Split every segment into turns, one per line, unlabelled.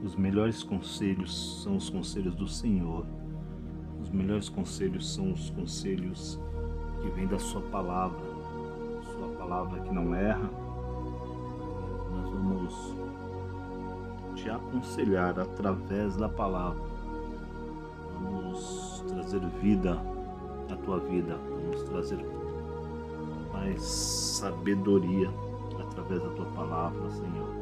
Os melhores conselhos são os conselhos do Senhor. Os melhores conselhos são os conselhos que vêm da sua palavra que não erra. Nós vamos te aconselhar através da palavra. Vamos trazer vida à tua vida. Vamos trazer mais sabedoria através da tua palavra, Senhor.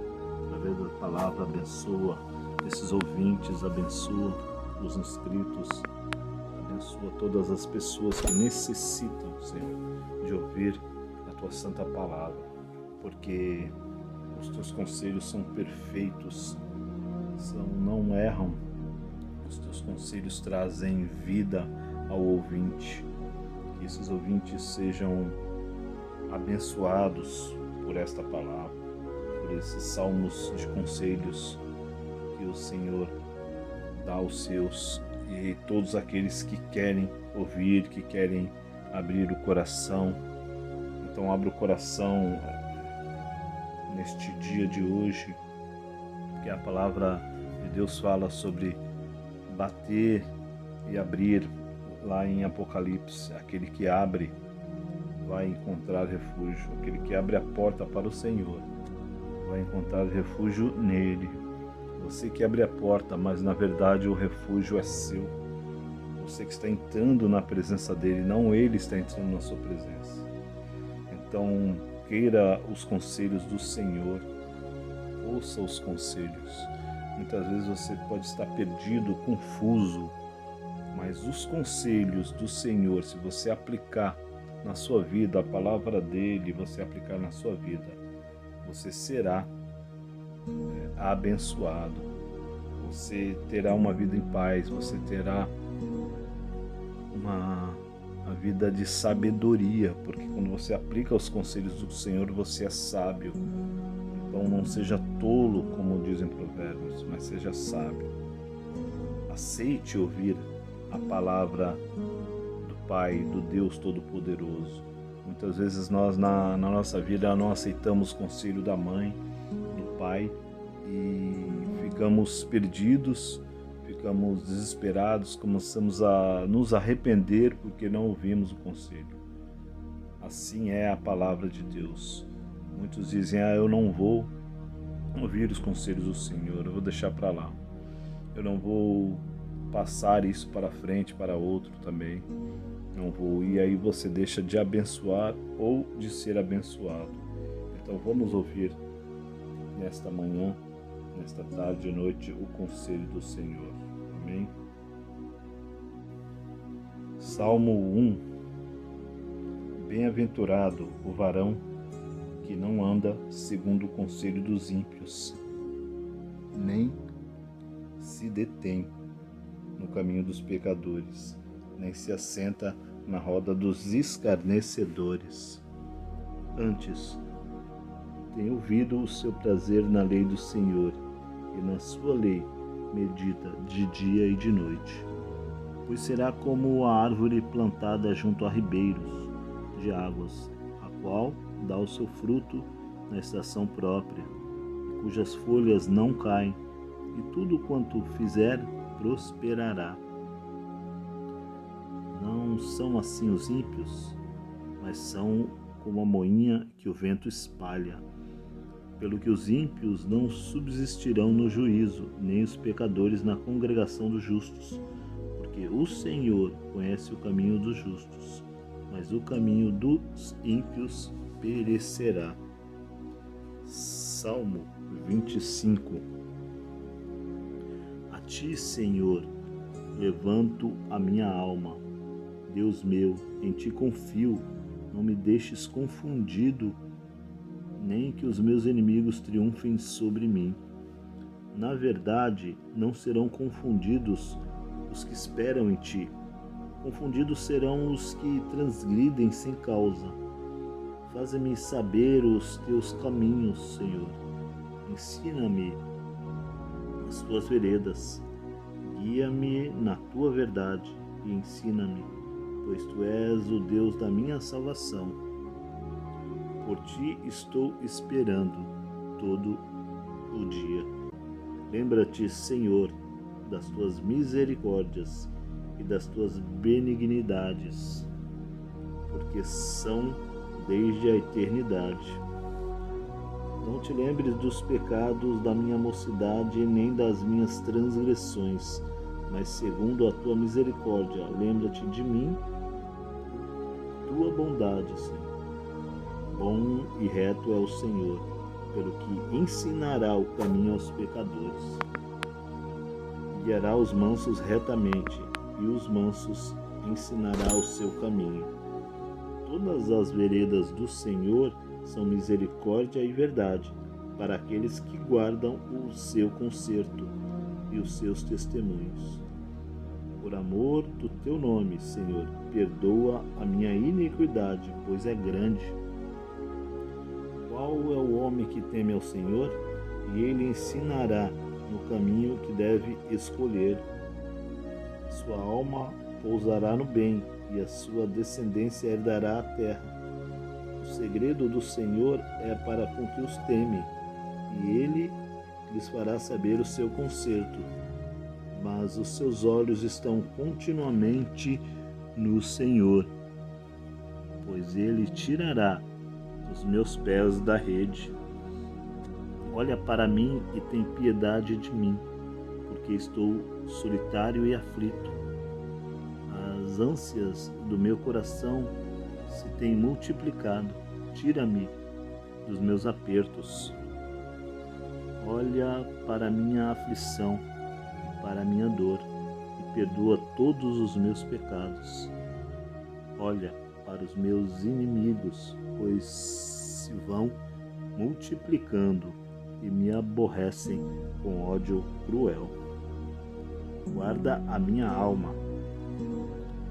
Através da palavra, abençoa esses ouvintes, abençoa os inscritos, abençoa todas as pessoas que necessitam, Senhor, de ouvir a tua santa palavra, porque os teus conselhos são perfeitos, não erram. Os teus conselhos trazem vida ao ouvinte. Que esses ouvintes sejam abençoados por esta palavra, por esses salmos de conselhos que o Senhor dá aos seus e todos aqueles que querem ouvir, que querem abrir o coração. Então abra o coração neste dia de hoje, porque a palavra de Deus fala sobre bater e abrir lá em Apocalipse. Aquele que abre vai encontrar refúgio. Aquele que abre a porta para o Senhor vai encontrar refúgio nele. Você que abre a porta, mas na verdade o refúgio é seu. Você que está entrando na presença dele, não ele está entrando na sua presença. Então, queira os conselhos do Senhor, ouça os conselhos. Muitas vezes você pode estar perdido, confuso, mas os conselhos do Senhor, se você aplicar na sua vida a palavra dele, você aplicar na sua vida, você será abençoado. Você terá uma vida em paz, você terá uma vida de sabedoria, porque quando você aplica os conselhos do Senhor, você é sábio. Então não seja tolo, como dizem Provérbios, mas seja sábio. Aceite ouvir a palavra do Pai, do Deus Todo-Poderoso. Muitas vezes nós na nossa vida não aceitamos o conselho da mãe, do pai, e ficamos perdidos, ficamos desesperados, começamos a nos arrepender porque não ouvimos o conselho. Assim é a palavra de Deus. Muitos dizem, eu não vou ouvir os conselhos do Senhor, eu vou deixar para lá. Eu não vou passar isso para frente para outro também. Não vou. E aí você deixa de abençoar ou de ser abençoado. Então vamos ouvir nesta manhã, nesta tarde e noite, o conselho do Senhor. Amém? Salmo 1. Bem-aventurado o varão que não anda segundo o conselho dos ímpios, nem se detém no caminho dos pecadores, nem se assenta na roda dos escarnecedores. Antes, tem ouvido o seu prazer na lei do Senhor, e na sua lei medita de dia e de noite. Pois será como a árvore plantada junto a ribeiros de águas, a qual dá o seu fruto na estação própria, cujas folhas não caem, e tudo quanto fizer prosperará. Não são assim os ímpios, mas são como a moinha que o vento espalha. Pelo que os ímpios não subsistirão no juízo, nem os pecadores na congregação dos justos, porque o Senhor conhece o caminho dos justos, mas o caminho dos ímpios perecerá. Salmo 25. A ti, Senhor, levanto a minha alma. Deus meu, em ti confio, não me deixes confundido, nem que os meus inimigos triunfem sobre mim. Na verdade, não serão confundidos os que esperam em ti. Confundidos serão os que transgridem sem causa. Faze-me saber os teus caminhos, Senhor. Ensina-me as tuas veredas. Guia-me na tua verdade e ensina-me, pois tu és o Deus da minha salvação. Por ti estou esperando todo o dia. Lembra-te, Senhor, das tuas misericórdias e das tuas benignidades, porque são desde a eternidade. Não te lembres dos pecados da minha mocidade, nem das minhas transgressões, mas segundo a tua misericórdia, lembra-te de mim, tua bondade, Senhor. Bom e reto é o Senhor, pelo que ensinará o caminho aos pecadores. Guiará os mansos retamente, e os mansos ensinará o seu caminho. Todas as veredas do Senhor são misericórdia e verdade, para aqueles que guardam o seu conserto e os seus testemunhos. Por amor do teu nome, Senhor, perdoa a minha iniquidade, pois é grande. Qual é o homem que teme ao Senhor? E ele ensinará no caminho que deve escolher. Sua alma pousará no bem, e a sua descendência herdará a terra. O segredo do Senhor é para com que os temem, e ele lhes fará saber o seu conserto. Mas os seus olhos estão continuamente no Senhor, pois ele tirará os meus pés da rede. Olha para mim e tem piedade de mim, porque estou solitário e aflito. As ânsias do meu coração se têm multiplicado. Tira-me dos meus apertos. Olha para minha aflição e para a minha dor, e perdoa todos os meus pecados. Olha para os meus inimigos, pois se vão multiplicando e me aborrecem com ódio cruel. Guarda a minha alma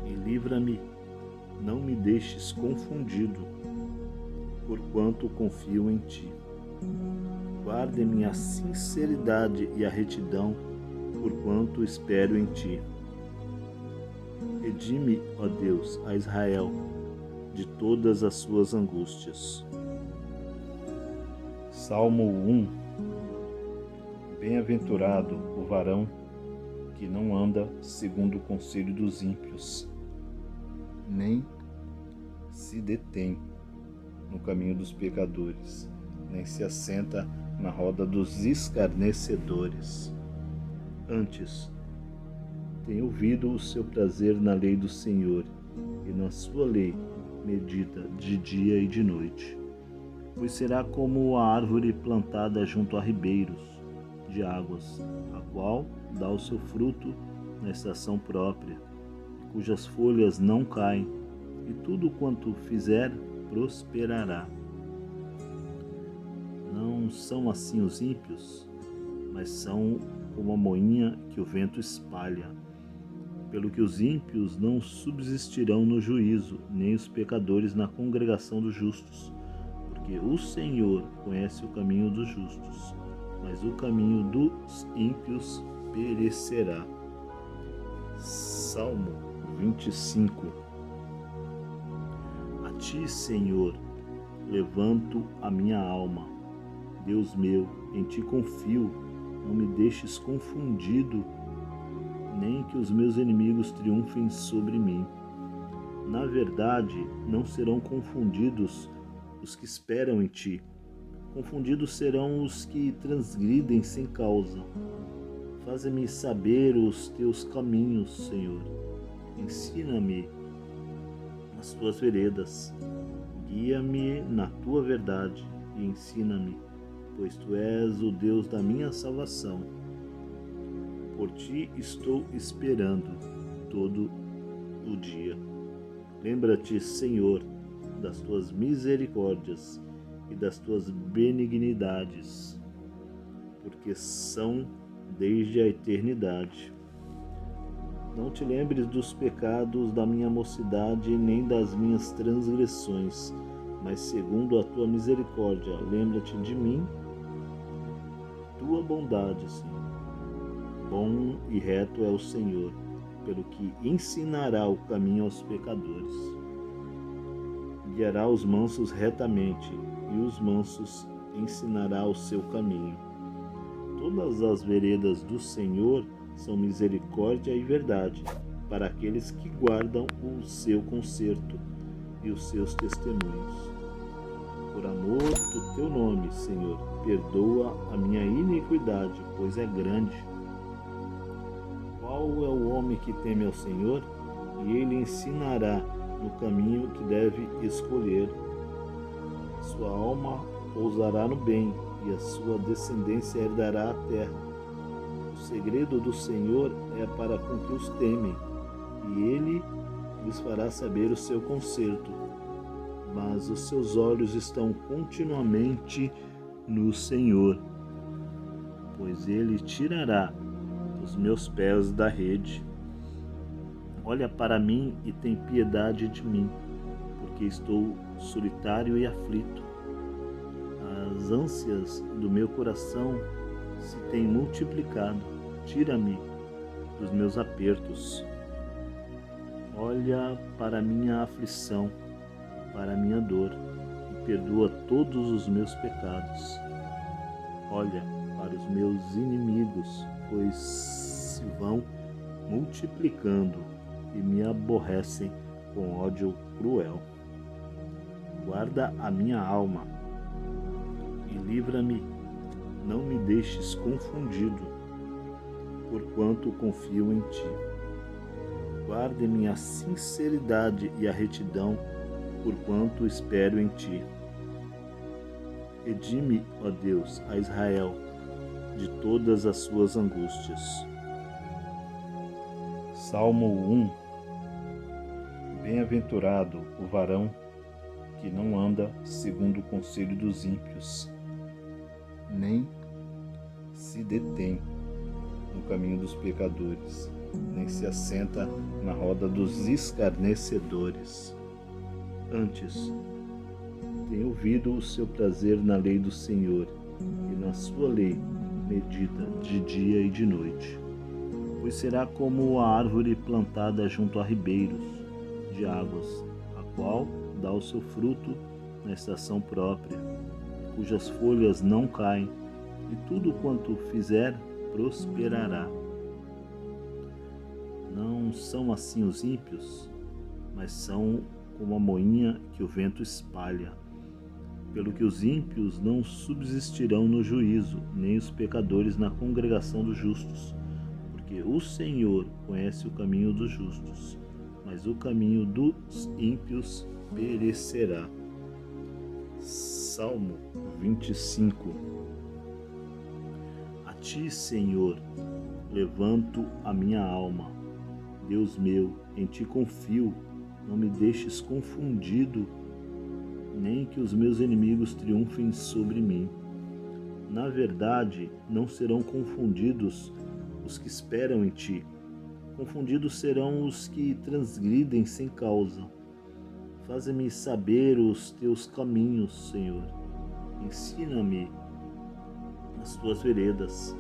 e livra-me, não me deixes confundido, porquanto confio em ti. Guarde-me a sinceridade e a retidão, porquanto espero em ti. Redime, ó Deus, a Israel de todas as suas angústias. Salmo 1. Bem-aventurado o varão que não anda segundo o conselho dos ímpios, nem se detém no caminho dos pecadores, nem se assenta na roda dos escarnecedores. Antes, tem ouvido o seu prazer na lei do Senhor, e na sua lei medita de dia e de noite. Pois será como a árvore plantada junto a ribeiros de águas, a qual dá o seu fruto na estação própria, cujas folhas não caem, e tudo quanto fizer prosperará. Não são assim os ímpios, mas são como a moinha que o vento espalha. Pelo que os ímpios não subsistirão no juízo, nem os pecadores na congregação dos justos. Porque o Senhor conhece o caminho dos justos, mas o caminho dos ímpios perecerá. Salmo 25. A ti, Senhor, levanto a minha alma. Deus meu, em ti confio, não me deixes confundido, nem que os meus inimigos triunfem sobre mim. Na verdade, não serão confundidos os que esperam em ti. Confundidos serão os que transgridem sem causa. Faze-me saber os teus caminhos, Senhor. Ensina-me as tuas veredas. Guia-me na tua verdade e ensina-me, pois tu és o Deus da minha salvação. Por ti estou esperando todo o dia. Lembra-te, Senhor, das tuas misericórdias e das tuas benignidades, porque são desde a eternidade. Não te lembres dos pecados da minha mocidade, nem das minhas transgressões, mas segundo a tua misericórdia, lembra-te de mim, tua bondade, Senhor. Bom e reto é o Senhor, pelo que ensinará o caminho aos pecadores. Guiará os mansos retamente, e os mansos ensinará o seu caminho. Todas as veredas do Senhor são misericórdia e verdade, para aqueles que guardam o seu conserto e os seus testemunhos. Por amor do teu nome, Senhor, perdoa a minha iniquidade, pois é grande. Qual é o homem que teme ao Senhor? E ele ensinará no caminho que deve escolher. Sua alma pousará no bem, e a sua descendência herdará a terra. O segredo do Senhor é para com que os temem, e ele lhes fará saber o seu conserto. Mas os seus olhos estão continuamente no Senhor, pois ele tirará os meus pés da rede. Olha para mim e tem piedade de mim, porque estou solitário e aflito. As ânsias do meu coração se têm multiplicado. Tira-me dos meus apertos. Olha para minha aflição, para minha dor, e perdoa todos os meus pecados. Olha para os meus inimigos, pois se vão multiplicando e me aborrecem com ódio cruel. Guarda a minha alma e livra-me, não me deixes confundido, porquanto confio em ti. Guarde-me a sinceridade e a retidão, porquanto espero em ti. Redime, ó Deus, a Israel de todas as suas angústias. Salmo 1. Bem-aventurado o varão que não anda segundo o conselho dos ímpios, nem se detém no caminho dos pecadores, nem se assenta na roda dos escarnecedores. Antes, tem ouvido o seu prazer na lei do Senhor, e na sua lei medita de dia e de noite. Pois será como a árvore plantada junto a ribeiros de águas, a qual dá o seu fruto na estação própria, cujas folhas não caem, e tudo quanto fizer prosperará. Não são assim os ímpios, mas são como a moinha que o vento espalha. Pelo que os ímpios não subsistirão no juízo, nem os pecadores na congregação dos justos, porque o Senhor conhece o caminho dos justos, mas o caminho dos ímpios perecerá. Salmo 25. A ti, Senhor, levanto a minha alma. Deus meu, em ti confio, não me deixes confundido, nem que os meus inimigos triunfem sobre mim. Na verdade, não serão confundidos os que esperam em ti. Confundidos serão os que transgridem sem causa. Faze-me saber os teus caminhos, Senhor. Ensina-me as tuas veredas.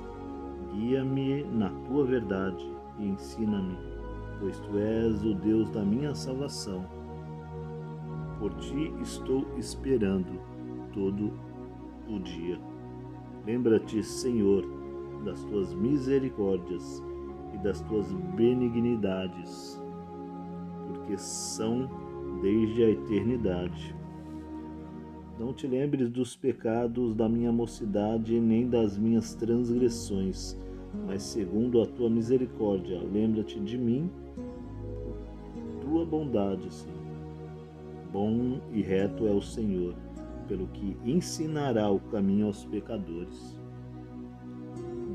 Guia-me na tua verdade e ensina-me, pois tu és o Deus da minha salvação. Por ti estou esperando todo o dia. Lembra-te, Senhor, das tuas misericórdias e das tuas benignidades, porque são desde a eternidade. Não te lembres dos pecados da minha mocidade, nem das minhas transgressões, mas segundo a tua misericórdia, lembra-te de mim, tua bondade, Senhor. Bom e reto é o Senhor, pelo que ensinará o caminho aos pecadores.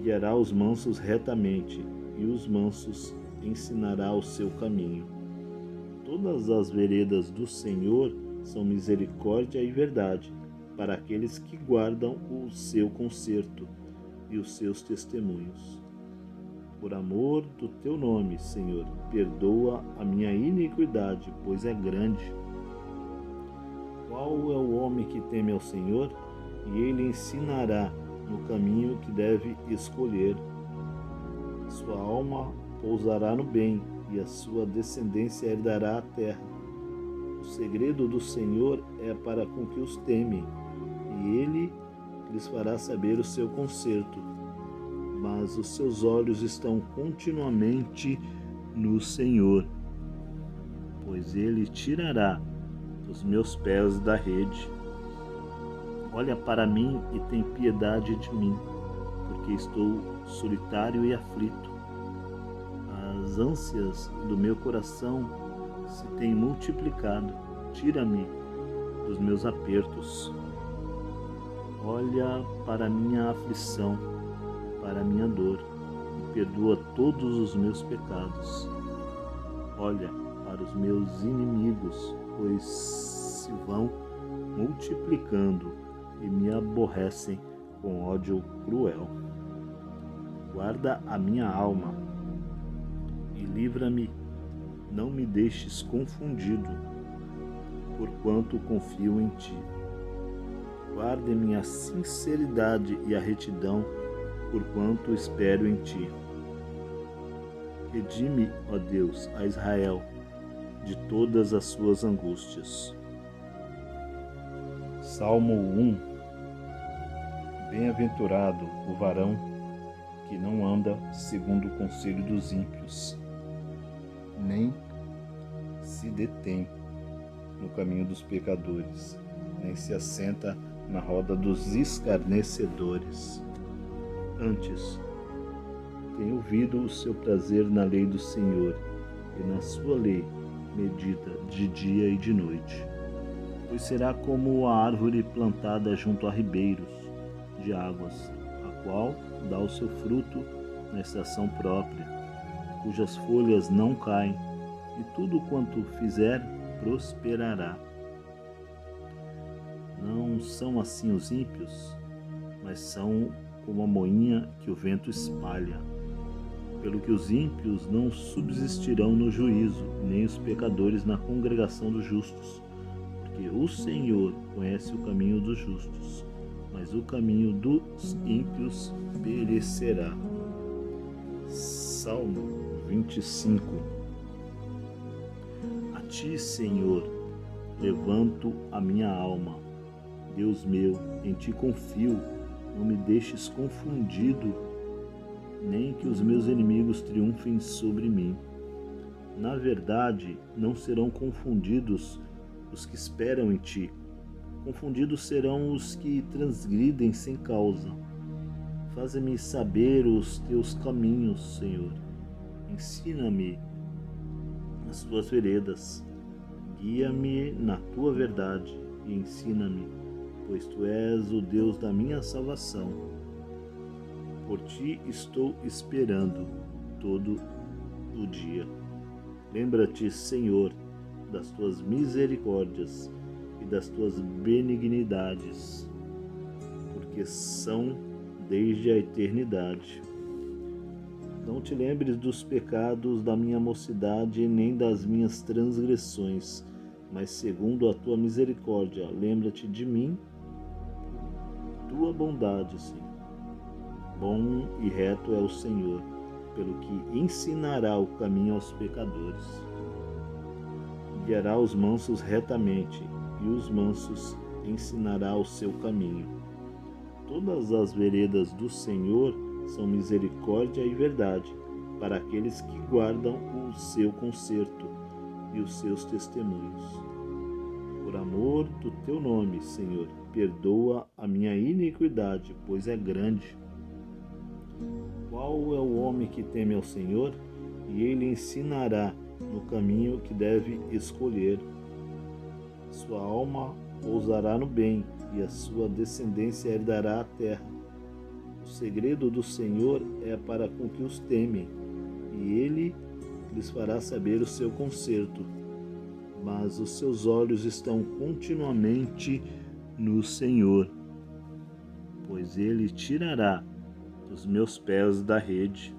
Guiará os mansos retamente, e os mansos ensinará o seu caminho. Todas as veredas do Senhor são misericórdia e verdade, para aqueles que guardam o seu conserto e os seus testemunhos. Por amor do teu nome, Senhor, perdoa a minha iniquidade, pois é grande. Qual é o homem que teme ao Senhor? E ele ensinará no caminho que deve escolher. Sua alma pousará no bem, e a sua descendência herdará a terra. O segredo do Senhor é para com que os temem, e ele lhes fará saber o seu conserto. mas os seus olhos estão continuamente no Senhor, pois Ele tirará os meus pés da rede. Olha para mim e tem piedade de mim, porque estou solitário e aflito. As ânsias do meu coração se têm multiplicado. Tira-me dos meus apertos. Olha para a minha aflição, para a minha dor, e perdoa todos os meus pecados. Olha para os meus inimigos, pois se vão multiplicando e me aborrecem com ódio cruel. Guarda a minha alma e livra-me, não me deixes confundido, porquanto confio em ti. Guarde-me a sinceridade e a retidão, porquanto espero em ti. Redime, ó Deus, a Israel de todas as suas angústias. Salmo 1. Bem-aventurado o varão que não anda segundo o conselho dos ímpios, nem se detém no caminho dos pecadores, nem se assenta na roda dos escarnecedores. Antes, tem ouvido o seu prazer na lei do Senhor, e na sua lei medita de dia e de noite. Pois será como a árvore plantada junto a ribeiros de águas, a qual dá o seu fruto na estação própria, cujas folhas não caem, e tudo quanto fizer prosperará. Não são assim os ímpios, mas são como a moinha que o vento espalha. Pelo que os ímpios não subsistirão no juízo, nem os pecadores na congregação dos justos. Porque o Senhor conhece o caminho dos justos, mas o caminho dos ímpios perecerá. Salmo 25. A ti, Senhor, levanto a minha alma. Deus meu, em ti confio, não me deixes confundido, nem que os meus inimigos triunfem sobre mim. Na verdade, não serão confundidos os que esperam em ti. Confundidos serão os que transgridem sem causa. Faze-me saber os teus caminhos, Senhor. Ensina-me as tuas veredas. Guia-me na tua verdade e ensina-me, pois tu és o Deus da minha salvação. Por ti estou esperando todo o dia. Lembra-te, Senhor, das tuas misericórdias e das tuas benignidades, porque são desde a eternidade. Não te lembres dos pecados da minha mocidade, nem das minhas transgressões, mas segundo a tua misericórdia, lembra-te de mim, tua bondade, Senhor. Bom e reto é o Senhor, pelo que ensinará o caminho aos pecadores. Guiará os mansos retamente, e os mansos ensinará o seu caminho. Todas as veredas do Senhor são misericórdia e verdade, para aqueles que guardam o seu conserto e os seus testemunhos. Por amor do teu nome, Senhor, perdoa a minha iniquidade, pois é grande. Qual é o homem que teme ao Senhor? E ele ensinará no caminho que deve escolher. Sua alma pousará no bem, e a sua descendência herdará a terra. O segredo do Senhor é para com que os temem, e ele lhes fará saber o seu conserto. Mas os seus olhos estão continuamente no Senhor, pois ele tirará os meus pés da rede.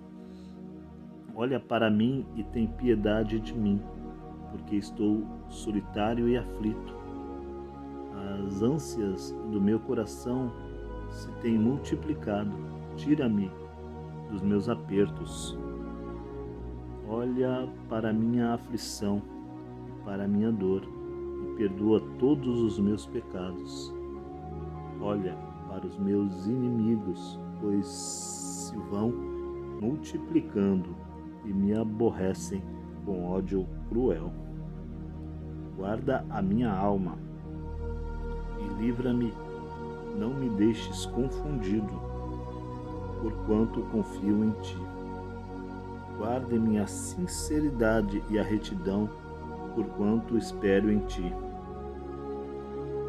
Olha para mim e tem piedade de mim, porque estou solitário e aflito. As ânsias do meu coração se têm multiplicado. Tira-me dos meus apertos. Olha para a minha aflição e para a minha dor, e perdoa todos os meus pecados. Olha para os meus inimigos, pois se vão multiplicando e me aborrecem com ódio cruel. Guarda a minha alma e livra-me, não me deixes confundido, porquanto confio em ti. Guarde-me a sinceridade e a retidão, porquanto espero em ti.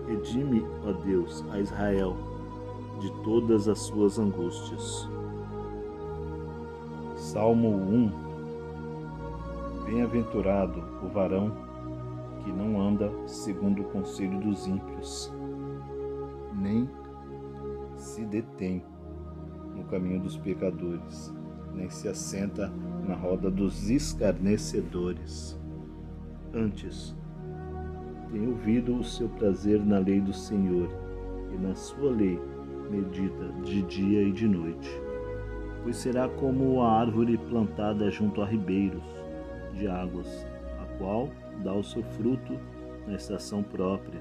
Redime, ó Deus, a Israel de todas as suas angústias. Salmo 1. Bem-aventurado o varão que não anda segundo o conselho dos ímpios, nem se detém no caminho dos pecadores, nem se assenta na roda dos escarnecedores. Antes, tem ouvido o seu prazer na lei do Senhor, e na sua lei medita de dia e de noite. Pois será como a árvore plantada junto a ribeiros de águas, a qual dá o seu fruto na estação própria,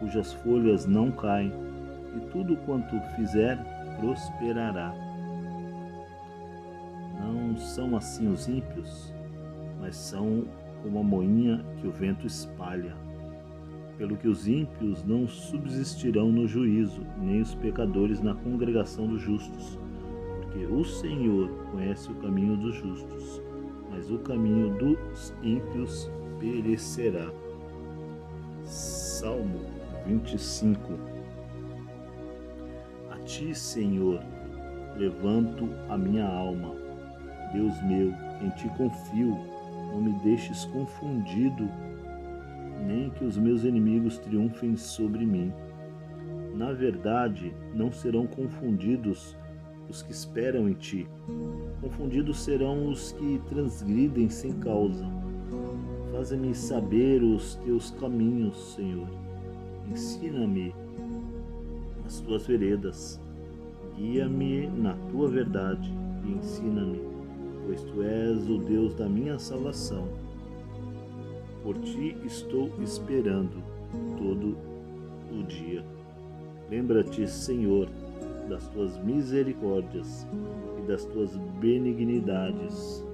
cujas folhas não caem, e tudo quanto fizer prosperará. Não são assim os ímpios, mas são como a moinha que o vento espalha. Pelo que os ímpios não subsistirão no juízo, nem os pecadores na congregação dos justos. Porque o Senhor conhece o caminho dos justos, mas o caminho dos ímpios perecerá. Salmo 25. A ti, Senhor, levanto a minha alma. Deus meu, em ti confio, não me deixes confundido, nem que os meus inimigos triunfem sobre mim. Na verdade, não serão confundidos os que esperam em ti. Confundidos serão os que transgridem sem causa. Faze-me saber os teus caminhos, Senhor. Ensina-me as tuas veredas. Guia-me na tua verdade e ensina-me, pois tu és o Deus da minha salvação. Por ti estou esperando todo o dia. Lembra-te, Senhor, das tuas misericórdias e das tuas benignidades,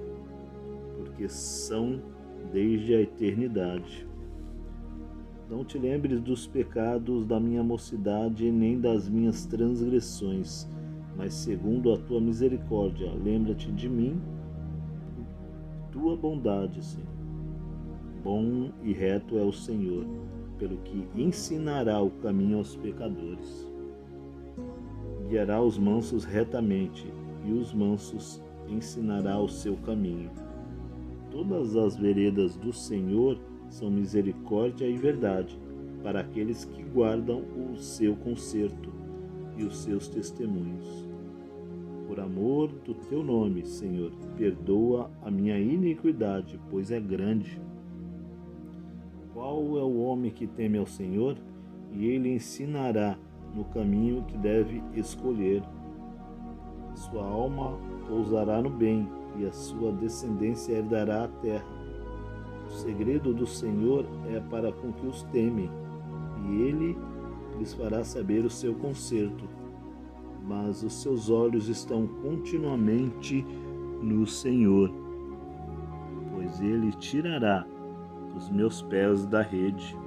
porque são desde a eternidade. Não te lembres dos pecados da minha mocidade, nem das minhas transgressões, mas segundo a tua misericórdia, lembra-te de mim, tua bondade, Senhor. Bom e reto é o Senhor, pelo que ensinará o caminho aos pecadores. Guiará os mansos retamente, e os mansos ensinará o seu caminho. Todas as veredas do Senhor são misericórdia e verdade, para aqueles que guardam o seu conserto e os seus testemunhos. Por amor do teu nome, Senhor, perdoa a minha iniquidade, pois é grande. Qual é o homem que teme ao Senhor? E ele ensinará no caminho que deve escolher. Sua alma pousará no bem, e a sua descendência herdará a terra. O segredo do Senhor é para com que os temem, e ele lhes fará saber o seu conserto. Mas os seus olhos estão continuamente no Senhor, pois ele tirará os meus pés da rede.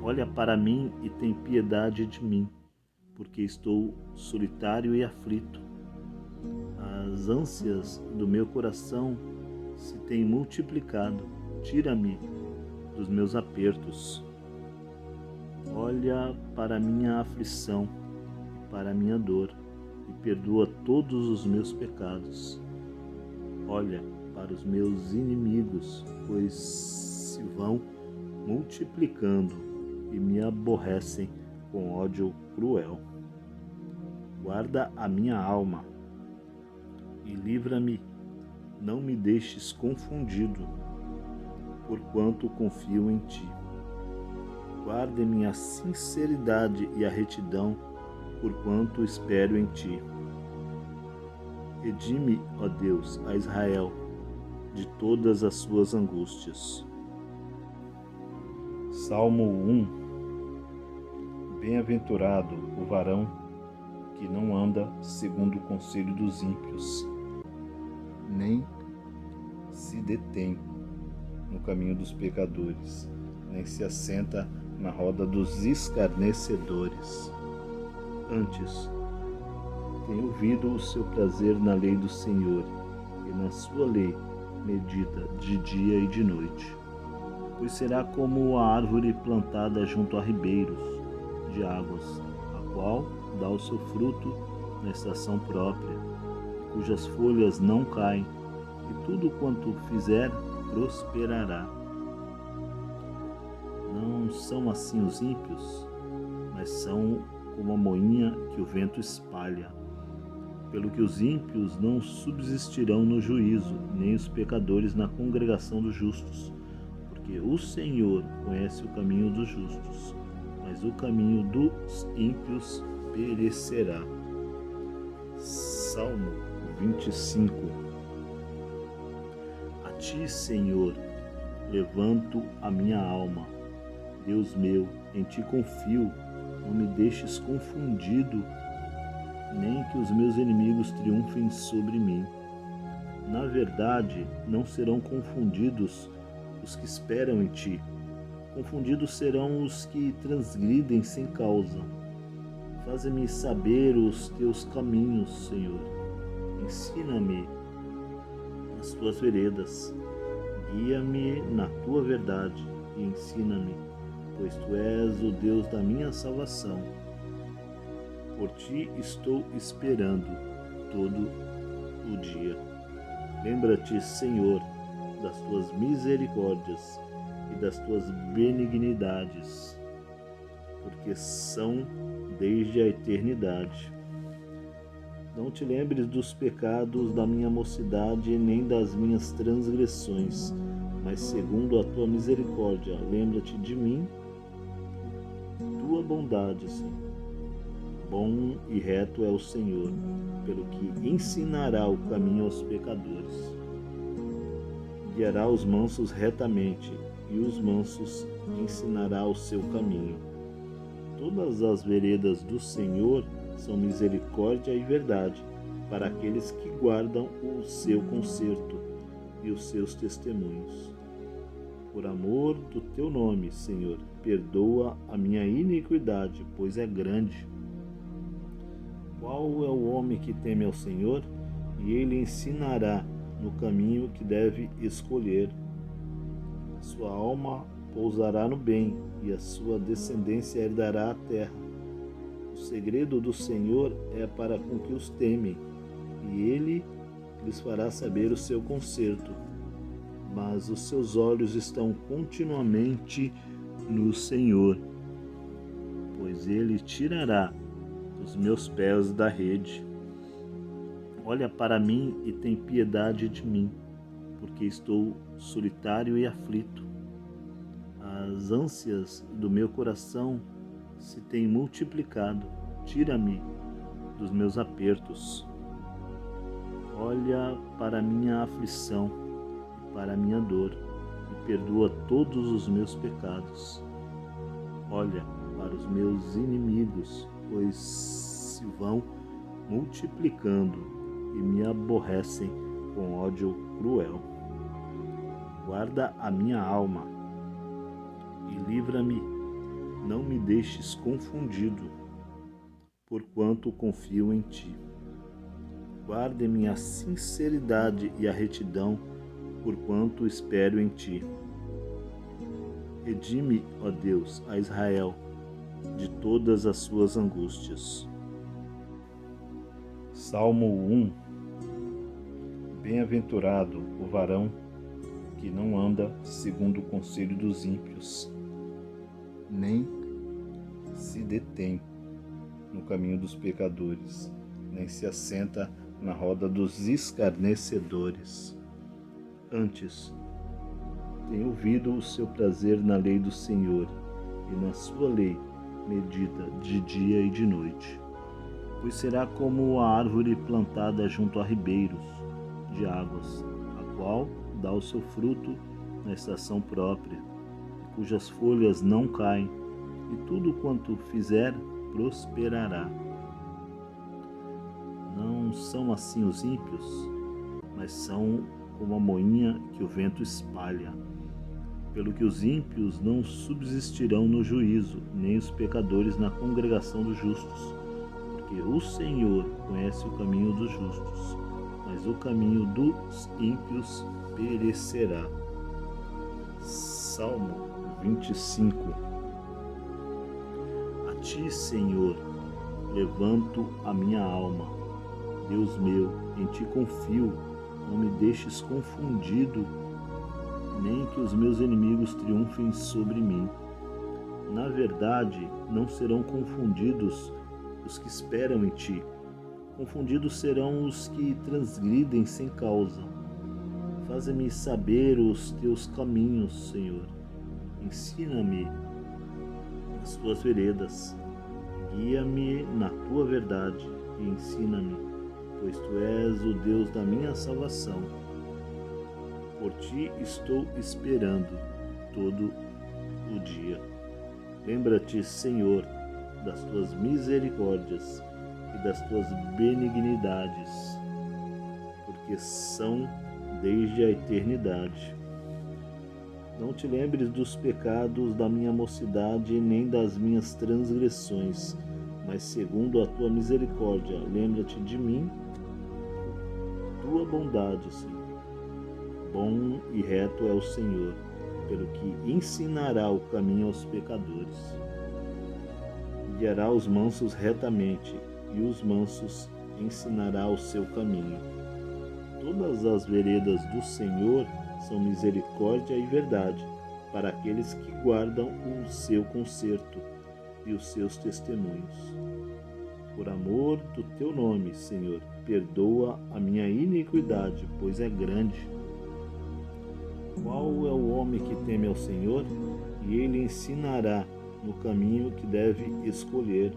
Olha para mim e tem piedade de mim, porque estou solitário e aflito. As ânsias do meu coração se têm multiplicado. Tira-me dos meus apertos. Olha para minha aflição, para a minha dor, e perdoa todos os meus pecados. Olha para os meus inimigos, pois se vão multiplicando e me aborrecem com ódio cruel. Guarda a minha alma e livra-me, não me deixes confundido, porquanto confio em ti. Guarde-me a sinceridade e a retidão, porquanto espero em ti. Redime, ó Deus, a Israel de todas as suas angústias. Salmo 1. Bem-aventurado o varão que que não anda segundo o conselho dos ímpios, nem se detém no caminho dos pecadores, nem se assenta na roda dos escarnecedores. Antes, tem ouvido o seu prazer na lei do Senhor, e na sua lei medita de dia e de noite. Pois será como a árvore plantada junto a ribeiros de águas, a qual dá o seu fruto na estação própria, cujas folhas não caem, e tudo quanto fizer prosperará. Não são assim os ímpios, mas são como a moinha que o vento espalha. Pelo que os ímpios não subsistirão no juízo, nem os pecadores na congregação dos justos. Porque o Senhor conhece o caminho dos justos, mas o caminho dos ímpios perecerá. Salmo 25. A ti, Senhor, levanto a minha alma. Deus meu, em ti confio, não me deixes confundido, nem que os meus inimigos triunfem sobre mim. Na verdade, não serão confundidos os que esperam em ti. Confundidos serão os que transgridem sem causa. Faze-me saber os teus caminhos, Senhor. Ensina-me as tuas veredas. Guia-me na tua verdade e ensina-me, pois tu és o Deus da minha salvação. Por ti estou esperando todo o dia. Lembra-te, Senhor, das tuas misericórdias e das tuas benignidades, porque são desde a eternidade. Não te lembres dos pecados da minha mocidade, nem das minhas transgressões, mas segundo a tua misericórdia, lembra-te de mim, tua bondade, Senhor. Bom e reto é o Senhor, pelo que ensinará o caminho aos pecadores. Guiará os mansos retamente, e os mansos ensinará o seu caminho. Todas as veredas do Senhor são misericórdia e verdade, para aqueles que guardam o seu conserto e os seus testemunhos. Por amor do teu nome, Senhor, perdoa a minha iniquidade, pois é grande. Qual é o homem que teme ao Senhor? E ele ensinará no caminho que deve escolher. Sua alma pousará no bem, e a sua descendência herdará a terra. O segredo do Senhor é para com que os temem, e ele lhes fará saber o seu conserto. Mas os seus olhos estão continuamente no Senhor, pois ele tirará os meus pés da rede. Olha para mim e tem piedade de mim, porque estou solitário e aflito. As ânsias do meu coração se têm multiplicado. Tira-me dos meus apertos. Olha para minha aflição e para minha dor, e perdoa todos os meus pecados. Olha para os meus inimigos, pois se vão multiplicando e me aborrecem com ódio cruel. Guarda a minha alma e livra-me, não me deixes confundido, porquanto confio em ti. Guarde-me a sinceridade e a retidão, porquanto espero em ti. Redime, ó Deus, a Israel de todas as suas angústias. Salmo 1. Bem-aventurado o varão que não anda segundo o conselho dos ímpios, nem se detém no caminho dos pecadores, nem se assenta na roda dos escarnecedores. Antes, tem ouvido o seu prazer na lei do Senhor, e na sua lei medita de dia e de noite. Pois será como a árvore plantada junto a ribeiros de águas, a qual dá o seu fruto na estação própria, cujas folhas não caem, e tudo quanto fizer prosperará. Não são assim os ímpios, mas são como a moinha que o vento espalha. Pelo que os ímpios não subsistirão no juízo, nem os pecadores na congregação dos justos. Porque o Senhor conhece o caminho dos justos, mas o caminho dos ímpios perecerá. Salmo 25. A ti, Senhor, levanto a minha alma. Deus meu, em ti confio, não me deixes confundido, nem que os meus inimigos triunfem sobre mim. Na verdade, não serão confundidos os que esperam em ti. Confundidos serão os que transgridem sem causa. Faze-me saber os teus caminhos, Senhor. Ensina-me as tuas veredas. Guia-me na tua verdade e ensina-me, pois tu és o Deus da minha salvação. Por ti estou esperando todo o dia. Lembra-te, Senhor, das tuas misericórdias e das tuas benignidades, porque são desde a eternidade. Não te lembres dos pecados da minha mocidade, nem das minhas transgressões, mas segundo a tua misericórdia, lembra-te de mim, tua bondade, Senhor. Bom e reto é o Senhor, pelo que ensinará o caminho aos pecadores. Guiará os mansos retamente, e os mansos ensinará o seu caminho. Todas as veredas do Senhor são misericórdia e verdade, para aqueles que guardam o seu conserto e os seus testemunhos. Por amor do teu nome, Senhor, perdoa a minha iniquidade, pois é grande. Qual é o homem que teme ao Senhor? E ele ensinará no caminho que deve escolher.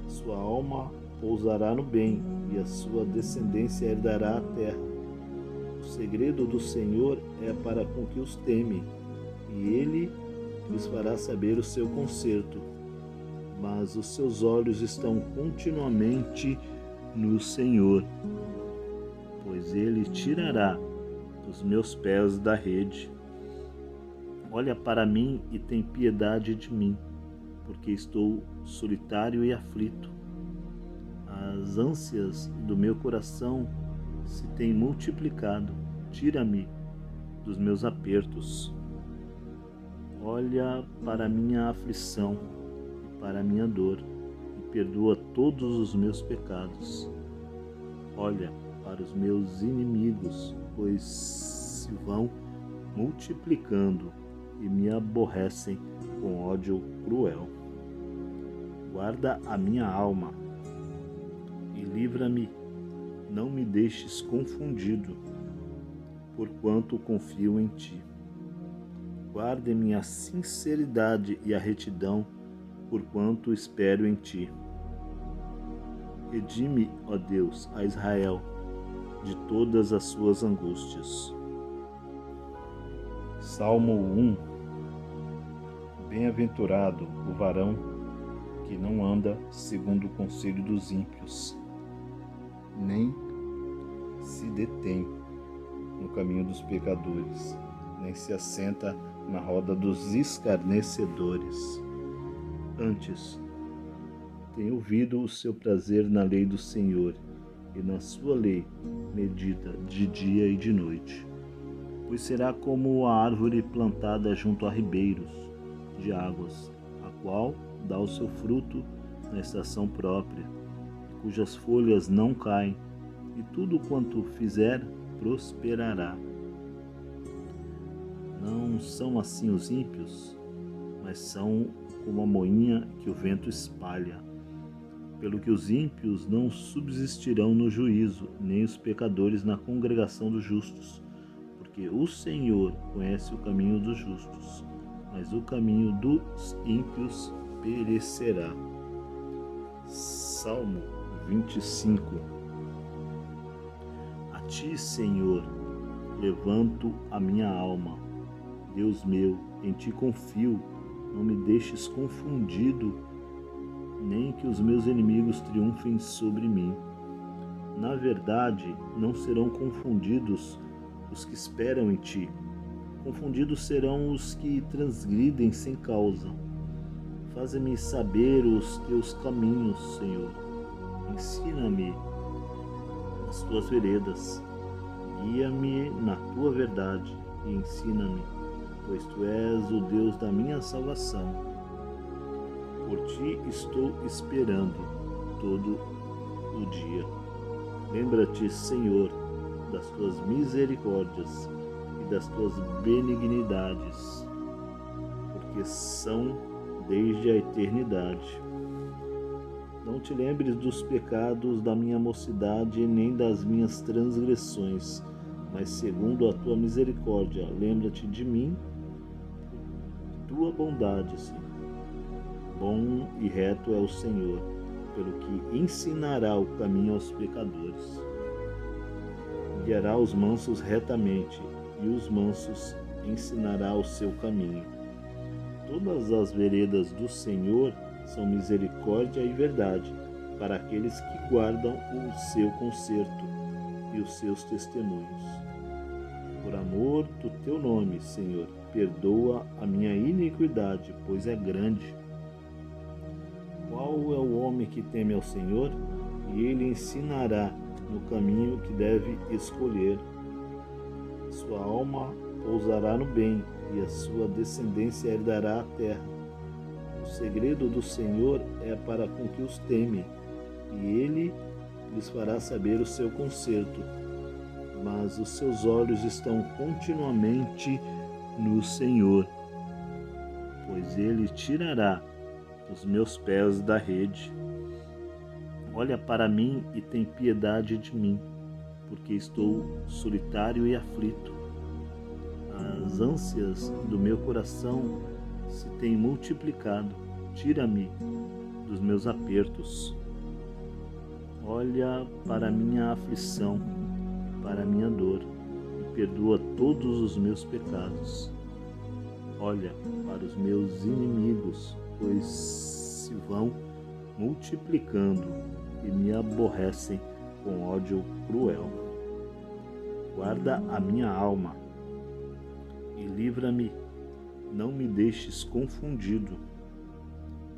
Sua alma pousará no bem, e a sua descendência herdará a terra. O segredo do Senhor é para com que os temem, e ele lhes fará saber o seu conserto. Mas os seus olhos estão continuamente no Senhor, pois ele tirará os meus pés da rede. Olha para mim e tem piedade de mim, porque estou solitário e aflito. As ânsias do meu coração se têm multiplicado. Tira-me dos meus apertos. Olha para a minha aflição e para a minha dor, e perdoa todos os meus pecados. Olha para os meus inimigos, pois se vão multiplicando e me aborrecem com ódio cruel. Guarda a minha alma e livra-me, não me deixes confundido, porquanto confio em ti. Guarde-me a sinceridade e a retidão, porquanto espero em ti. Redime, ó Deus, a Israel de todas as suas angústias. Salmo 1. Bem-aventurado o varão que não anda segundo o conselho dos ímpios, nem se detém no caminho dos pecadores, nem se assenta na roda dos escarnecedores. Antes, tem ouvido o seu prazer na lei do Senhor, e na sua lei medita de dia e de noite. Pois será como a árvore plantada junto a ribeiros de águas, a qual dá o seu fruto na estação própria, cujas folhas não caem, e tudo quanto fizer prosperará. Não são assim os ímpios, mas são como a moinha que o vento espalha. Pelo que os ímpios não subsistirão no juízo, nem os pecadores na congregação dos justos. Porque o Senhor conhece o caminho dos justos, mas o caminho dos ímpios perecerá. Salmo 25. A ti, Senhor, levanto a minha alma. Deus meu, em ti confio, não me deixes confundido, nem que os meus inimigos triunfem sobre mim. Na verdade, não serão confundidos os que esperam em ti. Confundidos serão os que transgridem sem causa. Faze-me saber os teus caminhos, Senhor. Ensina-me as tuas veredas. Guia-me na tua verdade e ensina-me, pois tu és o Deus da minha salvação. Por ti estou esperando todo o dia. Lembra-te, Senhor, das tuas misericórdias e das tuas benignidades, porque são desde a eternidade. Não te lembres dos pecados da minha mocidade, nem das minhas transgressões, mas segundo a tua misericórdia, lembra-te de mim, tua bondade, Senhor. Bom e reto é o Senhor, pelo que ensinará o caminho aos pecadores. Guiará os mansos retamente, e os mansos ensinará o seu caminho. Todas as veredas do Senhor são misericórdia e verdade para aqueles que guardam o seu conserto e os seus testemunhos. Por amor do teu nome, Senhor, perdoa a minha iniquidade, pois é grande. Qual é o homem que teme ao Senhor? E ele ensinará no caminho que deve escolher. Sua alma pousará no bem, e a sua descendência herdará a terra. O segredo do Senhor é para com que os temem, e ele lhes fará saber o seu conserto. Mas os seus olhos estão continuamente no Senhor, pois ele tirará os meus pés da rede. Olha para mim e tem piedade de mim, porque estou solitário e aflito. As ânsias do meu coração se têm multiplicado. Tira-me dos meus apertos. Olha para minha aflição, para minha dor, e perdoa todos os meus pecados. Olha para os meus inimigos, pois se vão multiplicando e me aborrecem com ódio cruel. Guarda a minha alma e livra-me, não me deixes confundido,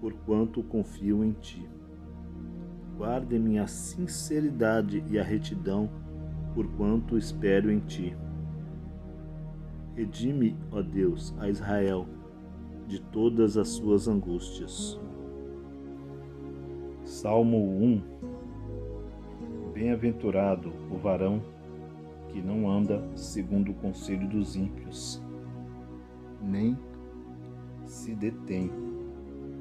porquanto confio em ti. Guarde-me a sinceridade e a retidão, porquanto espero em ti. Redime, ó Deus, a Israel de todas as suas angústias. Salmo 1. Bem-aventurado o varão que não anda segundo o conselho dos ímpios, nem se detém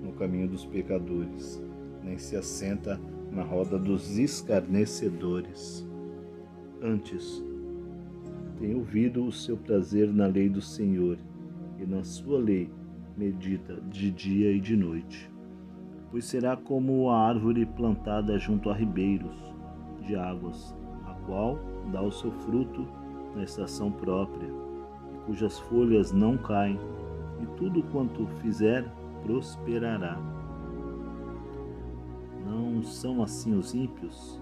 no caminho dos pecadores, nem se assenta na roda dos escarnecedores. Antes, tem ouvido o seu prazer na lei do Senhor, e na sua lei medita de dia e de noite. Pois será como a árvore plantada junto a ribeiros de águas, a qual dá o seu fruto na estação própria, cujas folhas não caem, e tudo quanto fizer prosperará. Não são assim os ímpios,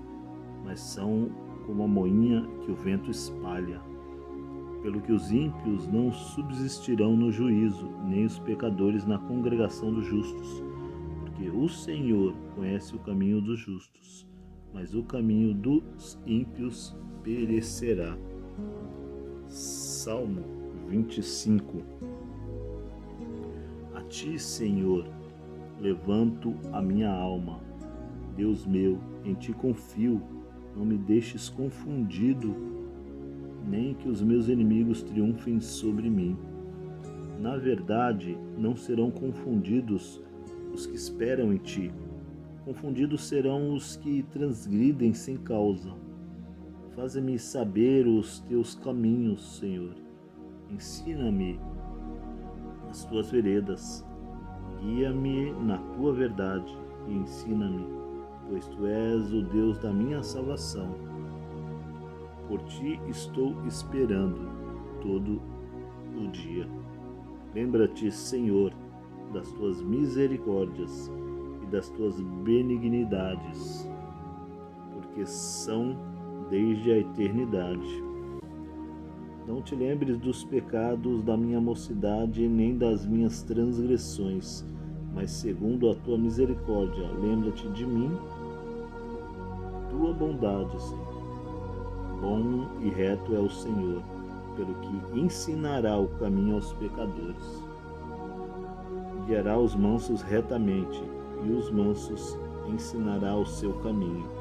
mas são como a moinha que o vento espalha. Pelo que os ímpios não subsistirão no juízo, nem os pecadores na congregação dos justos. Porque o Senhor conhece o caminho dos justos, mas o caminho dos ímpios perecerá. Salmo 25. A ti, Senhor, levanto a minha alma. Deus meu, em ti confio, não me deixes confundido, nem que os meus inimigos triunfem sobre mim. Na verdade, não serão confundidos os que esperam em ti. Confundidos serão os que transgridem sem causa. Faze-me saber os teus caminhos, Senhor. Ensina-me as tuas veredas. Guia-me na tua verdade e ensina-me, pois tu és o Deus da minha salvação. Por ti estou esperando todo o dia. Lembra-te, Senhor, das tuas misericórdias e das tuas benignidades, porque porque são desde a eternidade. Não te lembres dos pecados da minha mocidade, nem das minhas transgressões, mas segundo a tua misericórdia, lembra-te de mim, tua bondade, Senhor. Bom e reto é o Senhor, pelo que ensinará o caminho aos pecadores. Guiará os mansos retamente, e os mansos ensinará o seu caminho.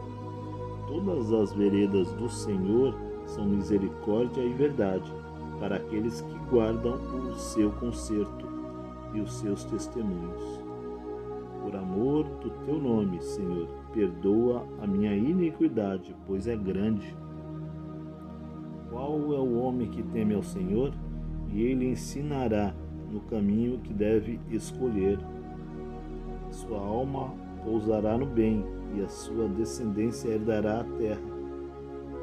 Todas as veredas do Senhor são misericórdia e verdade, para aqueles que guardam o seu conserto e os seus testemunhos. Por amor do teu nome, Senhor, perdoa a minha iniquidade, pois é grande. Qual é o homem que teme ao Senhor? E ele ensinará no caminho que deve escolher. Sua alma pousará no bem, e a sua descendência herdará a terra.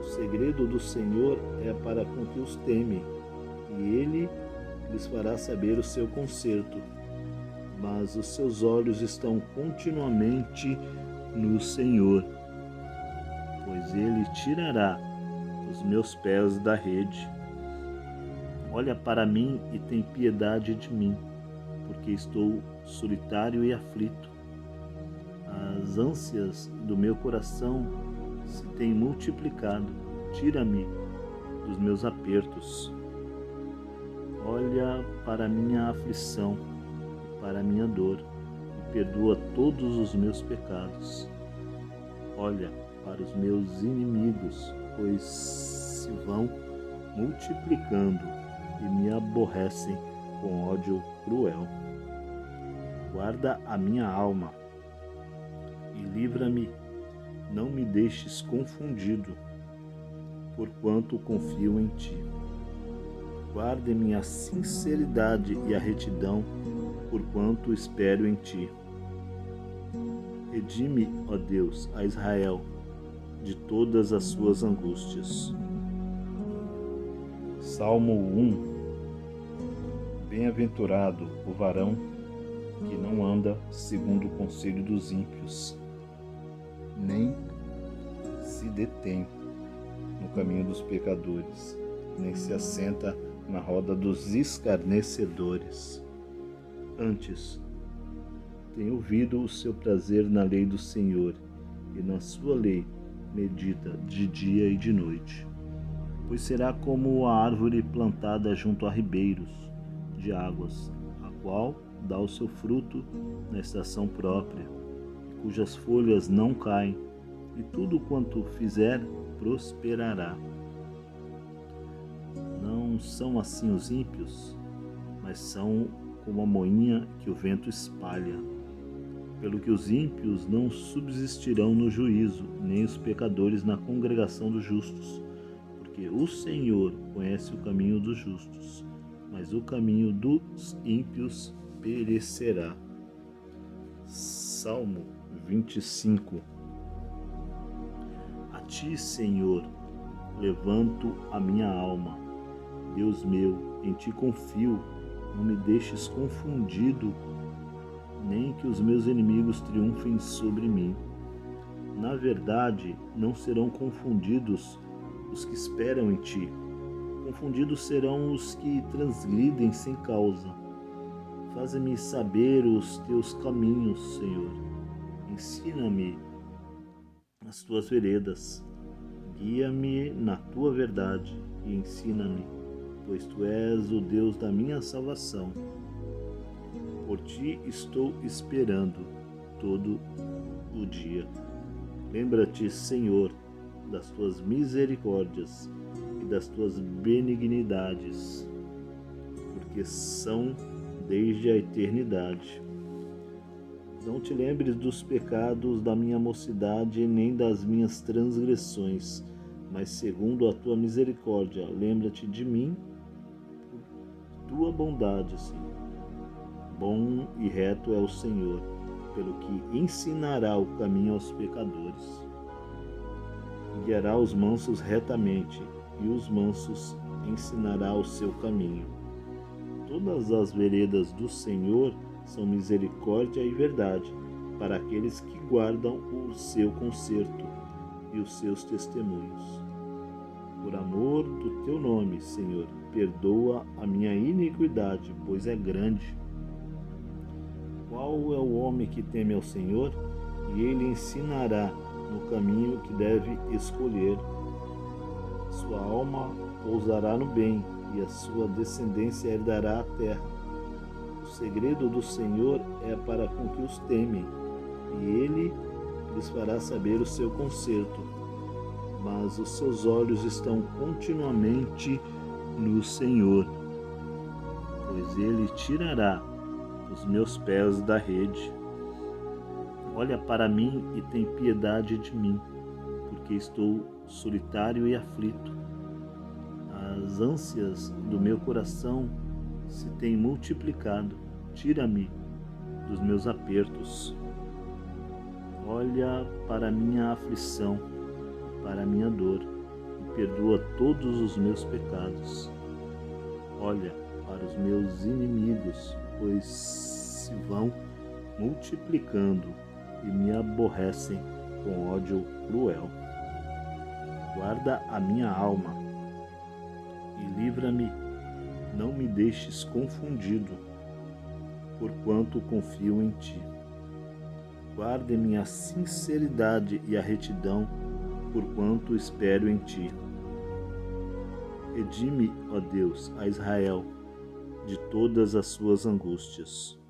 O segredo do Senhor é para com que os temem, e ele lhes fará saber o seu conserto. Mas os seus olhos estão continuamente no Senhor, pois ele tirará os meus pés da rede. Olha para mim e tem piedade de mim, porque estou solitário e aflito. As ânsias do meu coração se têm multiplicado. Tira-me dos meus apertos. Olha para minha aflição, para minha dor, e perdoa todos os meus pecados. Olha para os meus inimigos, pois se vão multiplicando e me aborrecem com ódio cruel. Guarda a minha alma e livra-me, não me deixes confundido, porquanto confio em ti. Guarde-me a sinceridade e a retidão, porquanto espero em ti. Redime, ó Deus, a Israel de todas as suas angústias. Salmo 1. Bem-aventurado o varão que não anda segundo o conselho dos ímpios, nem se detém no caminho dos pecadores, nem se assenta na roda dos escarnecedores. Antes, tem ouvido o seu prazer na lei do Senhor, e na sua lei medita de dia e de noite. Pois será como a árvore plantada junto a ribeiros de águas, a qual dá o seu fruto na estação própria, cujas folhas não caem, e tudo quanto fizer prosperará. Não são assim os ímpios, mas são como a moinha que o vento espalha. Pelo que os ímpios não subsistirão no juízo, nem os pecadores na congregação dos justos, porque o Senhor conhece o caminho dos justos, mas o caminho dos ímpios perecerá. Salmo 25. A ti, Senhor, levanto a minha alma. Deus meu, em ti confio, não me deixes confundido, nem que os meus inimigos triunfem sobre mim. Na verdade, não serão confundidos os que esperam em ti. Confundidos serão os que transgridem sem causa. Faze-me saber os teus caminhos, Senhor. Ensina-me as tuas veredas. Guia-me na tua verdade e ensina-me, pois tu és o Deus da minha salvação. Por ti estou esperando todo o dia. Lembra-te, Senhor, das tuas misericórdias e das tuas benignidades, porque são desde a eternidade. Não te lembres dos pecados da minha mocidade, nem das minhas transgressões, mas segundo a tua misericórdia, lembra-te de mim, tua bondade, Senhor. Bom e reto é o Senhor, pelo que ensinará o caminho aos pecadores. Guiará os mansos retamente, e os mansos ensinará o seu caminho. Todas as veredas do Senhor são misericórdia e verdade, para aqueles que guardam o seu conserto e os seus testemunhos. Por amor do teu nome, Senhor, perdoa a minha iniquidade, pois é grande. Qual é o homem que teme ao Senhor? E ele ensinará no caminho que deve escolher. Sua alma pousará no bem, e a sua descendência herdará a terra. O segredo do Senhor é para com que os temem, e ele lhes fará saber o seu conserto. Mas os seus olhos estão continuamente no Senhor, pois ele tirará os meus pés da rede. Olha para mim e tem piedade de mim, porque estou solitário e aflito. As ânsias do meu coração se têm multiplicado. Tira-me dos meus apertos. Olha para minha aflição, para minha dor, e perdoa todos os meus pecados. Olha para os meus inimigos, pois se vão multiplicando e me aborrecem com ódio cruel. Guarda a minha alma e livra-me, não me deixes confundido, porquanto confio em ti. Guarde-me a sinceridade e a retidão, porquanto espero em ti. Redime, ó Deus, a Israel de todas as suas angústias.